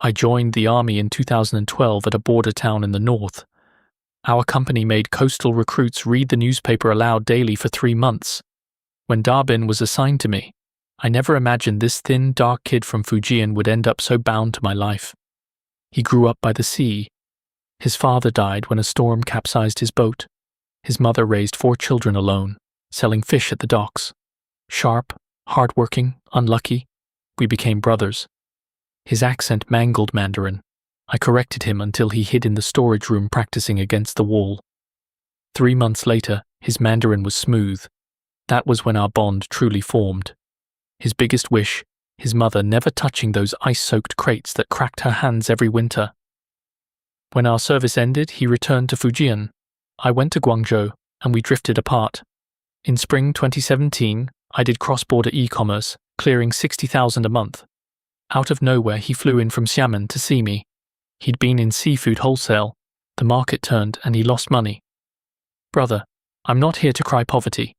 I joined the army in 2012 at a border town in the north. Our company made coastal recruits read the newspaper aloud daily for 3 months. When Darbin was assigned to me, I never imagined this thin, dark kid from Fujian would end up so bound to my life. He grew up by the sea. His father died when a storm capsized his boat. His mother raised 4 children alone, selling fish at the docks. Sharp, hardworking, unlucky, we became brothers. His accent mangled Mandarin. I corrected him until he hid in the storage room practicing against the wall. 3 months later, his Mandarin was smooth. That was when our bond truly formed. His biggest wish, his mother never touching those ice-soaked crates that cracked her hands every winter. When our service ended, he returned to Fujian. I went to Guangzhou, and we drifted apart. In spring 2017, I did cross-border e-commerce, clearing 60,000 a month. Out of nowhere, he flew in from Xiamen to see me. He'd been in seafood wholesale. The market turned, and he lost money. Brother, I'm not here to cry poverty.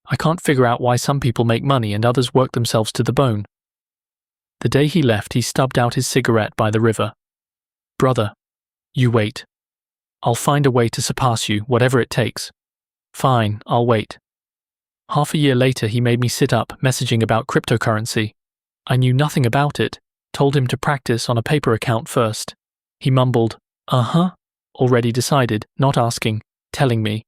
I can't figure out why some people make money and others work themselves to the bone. The day he left, he stubbed out his cigarette by the river. Brother, you wait. I'll find a way to surpass you, whatever it takes. Fine, I'll wait. Half a year later, he made me sit up, messaging about cryptocurrency. I knew nothing about it, told him to practice on a paper account first. He mumbled, already decided, not asking, telling me.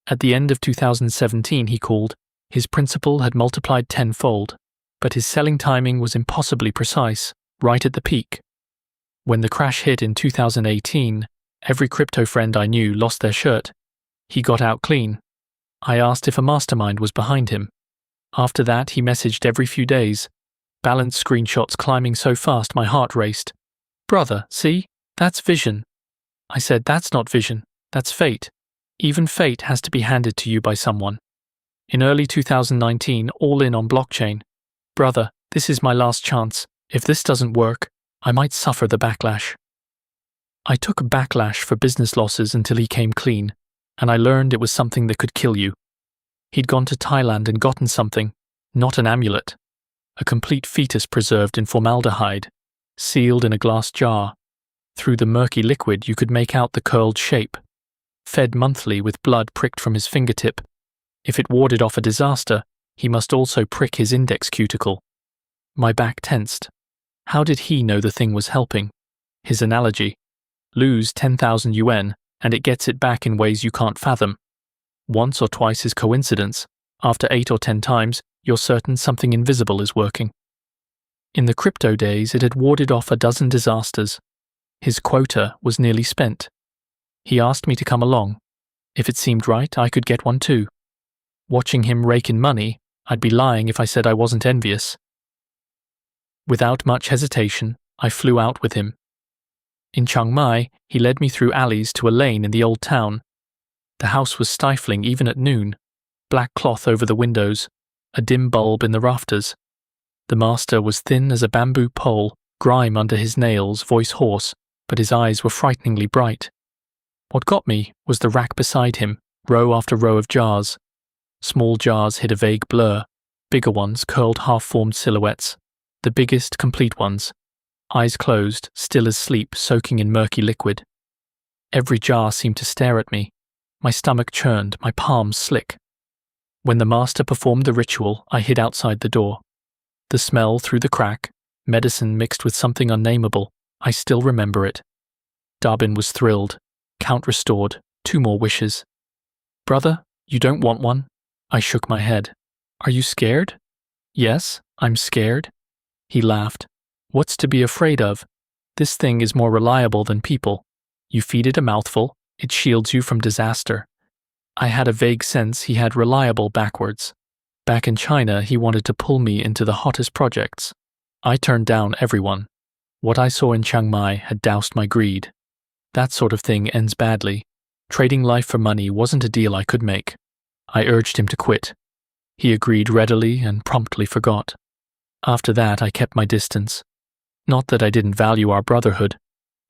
At the end of 2017, he called. His principal had multiplied tenfold, but his selling timing was impossibly precise, right at the peak. When the crash hit in 2018, every crypto friend I knew lost their shirt. He got out clean. I asked if a mastermind was behind him. After that, he messaged every few days. Balance screenshots climbing so fast my heart raced. Brother, see? That's vision. I said, that's not vision. That's fate. Even fate has to be handed to you by someone. In early 2019, all in on blockchain. Brother, this is my last chance. If this doesn't work, I might suffer the backlash. I took a backlash for business losses until he came clean, and I learned it was something that could kill you. He'd gone to Thailand and gotten something, not an amulet. A complete fetus preserved in formaldehyde, sealed in a glass jar. Through the murky liquid you could make out the curled shape. Fed monthly with blood pricked from his fingertip. If it warded off a disaster, he must also prick his index cuticle. My back tensed. How did he know the thing was helping? His analogy. Lose 10,000 yuan, and it gets it back in ways you can't fathom. Once or twice is coincidence. After 8 or 10 times, you're certain something invisible is working. In the crypto days, it had warded off a dozen disasters. His quota was nearly spent. He asked me to come along. If it seemed right, I could get one too. Watching him rake in money, I'd be lying if I said I wasn't envious. Without much hesitation, I flew out with him. In Chiang Mai, he led me through alleys to a lane in the old town. The house was stifling even at noon. Black cloth over the windows, a dim bulb in the rafters. The master was thin as a bamboo pole, grime under his nails, voice hoarse, but his eyes were frighteningly bright. What got me was the rack beside him, row after row of jars. Small jars hid a vague blur, bigger ones curled half-formed silhouettes, the biggest complete ones. Eyes closed, still as sleep, soaking in murky liquid. Every jar seemed to stare at me. My stomach churned, my palms slick. When the master performed the ritual, I hid outside the door. The smell through the crack, medicine mixed with something unnameable, I still remember it. Darbin was thrilled. Count restored, 2 more wishes. Brother, you don't want one? I shook my head. Are you scared? Yes, I'm scared. He laughed. What's to be afraid of? This thing is more reliable than people. You feed it a mouthful, it shields you from disaster. I had a vague sense he had reliable backwards. Back in China, he wanted to pull me into the hottest projects. I turned down everyone. What I saw in Chiang Mai had doused my greed. That sort of thing ends badly. Trading life for money wasn't a deal I could make. I urged him to quit. He agreed readily and promptly forgot. After that, I kept my distance. Not that I didn't value our brotherhood.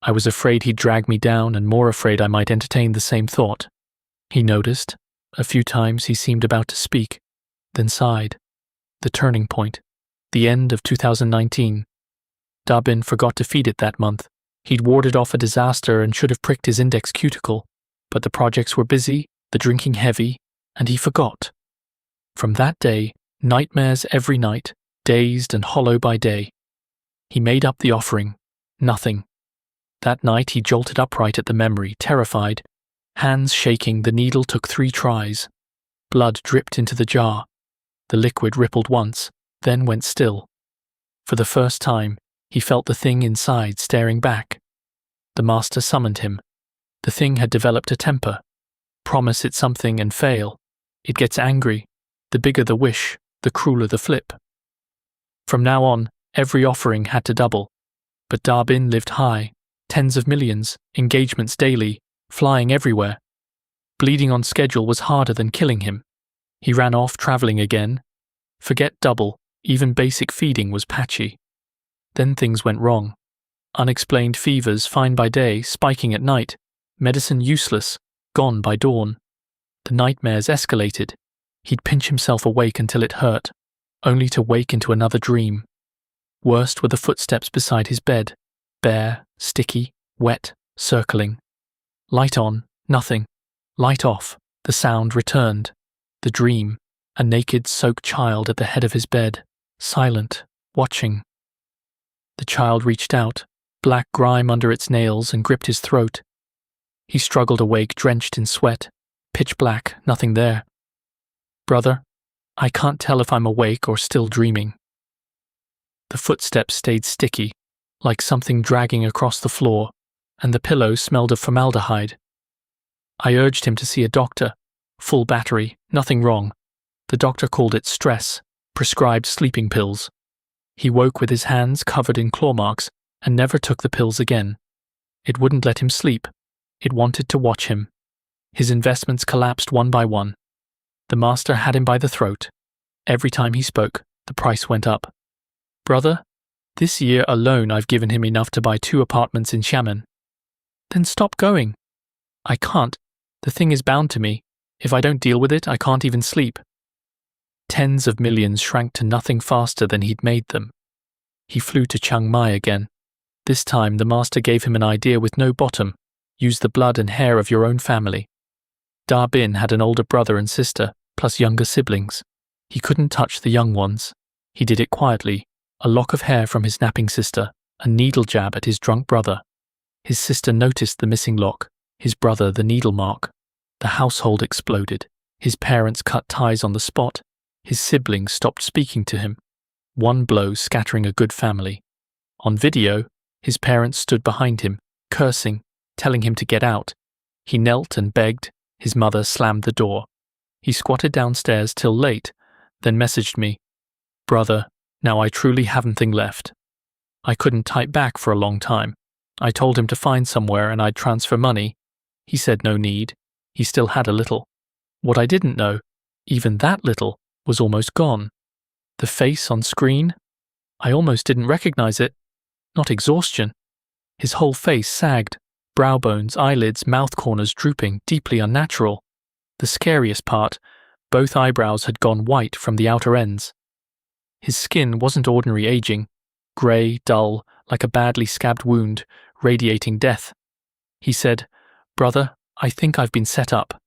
I was afraid he'd drag me down and more afraid I might entertain the same thought. He noticed. A few times he seemed about to speak, then sighed. The turning point. The end of 2019. Darbin forgot to feed it that month. He'd warded off a disaster and should have pricked his index cuticle, but the projects were busy, the drinking heavy, and he forgot. From that day, nightmares every night, dazed and hollow by day. He made up the offering. Nothing. That night he jolted upright at the memory, terrified. Hands shaking, the needle took 3 tries. Blood dripped into the jar. The liquid rippled once, then went still. For the first time, he felt the thing inside staring back. The master summoned him. The thing had developed a temper. Promise it something and fail. It gets angry. The bigger the wish, the crueler the flip. From now on, every offering had to double. But Darbin lived high, tens of millions, engagements daily, flying everywhere. Bleeding on schedule was harder than killing him. He ran off traveling again. Forget double, even basic feeding was patchy. Then things went wrong. Unexplained fevers, fine by day, spiking at night. Medicine useless, gone by dawn. The nightmares escalated. He'd pinch himself awake until it hurt, only to wake into another dream. Worst were the footsteps beside his bed, bare, sticky, wet, circling. Light on, nothing. Light off, the sound returned. The dream, a naked, soaked child at the head of his bed, silent, watching. The child reached out, black grime under its nails, and gripped his throat. He struggled awake, drenched in sweat. Pitch black, nothing there. Brother, I can't tell if I'm awake or still dreaming. The footsteps stayed sticky, like something dragging across the floor, and the pillow smelled of formaldehyde. I urged him to see a doctor. Full battery, nothing wrong. The doctor called it stress, prescribed sleeping pills. He woke with his hands covered in claw marks and never took the pills again. It wouldn't let him sleep. It wanted to watch him. His investments collapsed one by one. The master had him by the throat. Every time he spoke, the price went up. Brother, this year alone I've given him enough to buy 2 apartments in Xiamen. Then stop going. I can't. The thing is bound to me. If I don't deal with it, I can't even sleep. Tens of millions shrank to nothing faster than he'd made them. He flew to Chiang Mai again. This time the master gave him an idea with no bottom. Use the blood and hair of your own family. Darbin had an older brother and sister, plus younger siblings. He couldn't touch the young ones. He did it quietly, a lock of hair from his napping sister, a needle jab at his drunk brother. His sister noticed the missing lock, his brother the needle mark. The household exploded. His parents cut ties on the spot. His siblings stopped speaking to him. One blow scattering a good family. On video, his parents stood behind him, cursing, telling him to get out. He knelt and begged. His mother slammed the door. He squatted downstairs till late, then messaged me, Brother, now I truly haven't thing left. I couldn't type back for a long time. I told him to find somewhere and I'd transfer money. He said no need. He still had a little. What I didn't know, even that little, was almost gone. The face on screen? I almost didn't recognize it. Not exhaustion. His whole face sagged, brow bones, eyelids, mouth corners drooping, deeply unnatural. The scariest part, both eyebrows had gone white from the outer ends. His skin wasn't ordinary aging, grey, dull, like a badly scabbed wound, radiating death. He said, Brother, I think I've been set up.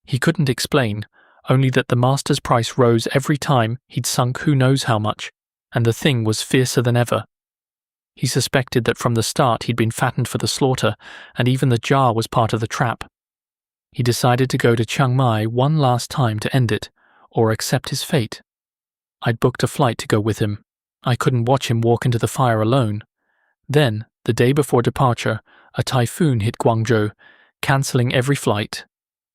He couldn't explain, only that the master's price rose every time he'd sunk who knows how much, and the thing was fiercer than ever. He suspected that from the start he'd been fattened for the slaughter, and even the jar was part of the trap. He decided to go to Chiang Mai one last time to end it, or accept his fate. I'd booked a flight to go with him. I couldn't watch him walk into the fire alone. Then, the day before departure, a typhoon hit Guangzhou, cancelling every flight.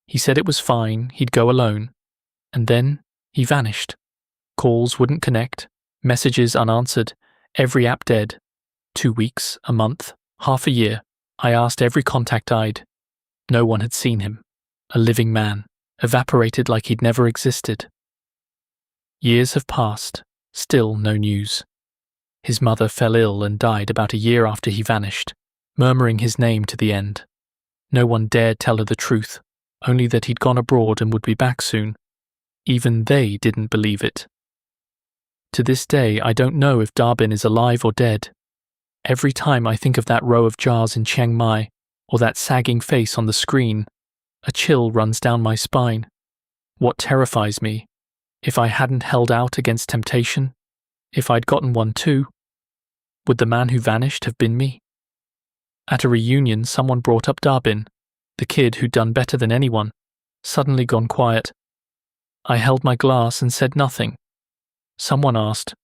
He said it was fine, he'd go alone. And then, he vanished. Calls wouldn't connect, messages unanswered, every app dead. 2 weeks, a month, half a year. I asked every contact I'd. No one had seen him. A living man, evaporated like he'd never existed. Years have passed, still no news. His mother fell ill and died about a year after he vanished, murmuring his name to the end. No one dared tell her the truth, only that he'd gone abroad and would be back soon. Even they didn't believe it. To this day, I don't know if Darbin is alive or dead. Every time I think of that row of jars in Chiang Mai, or that sagging face on the screen, a chill runs down my spine. What terrifies me, if I hadn't held out against temptation, if I'd gotten one too, would the man who vanished have been me? At a reunion, someone brought up Darbin, the kid who'd done better than anyone, suddenly gone quiet. I held my glass and said nothing. Someone asked,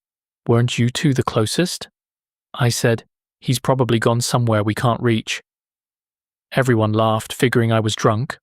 "Weren't you two the closest?" I said, "He's probably gone somewhere we can't reach." Everyone laughed, figuring I was drunk,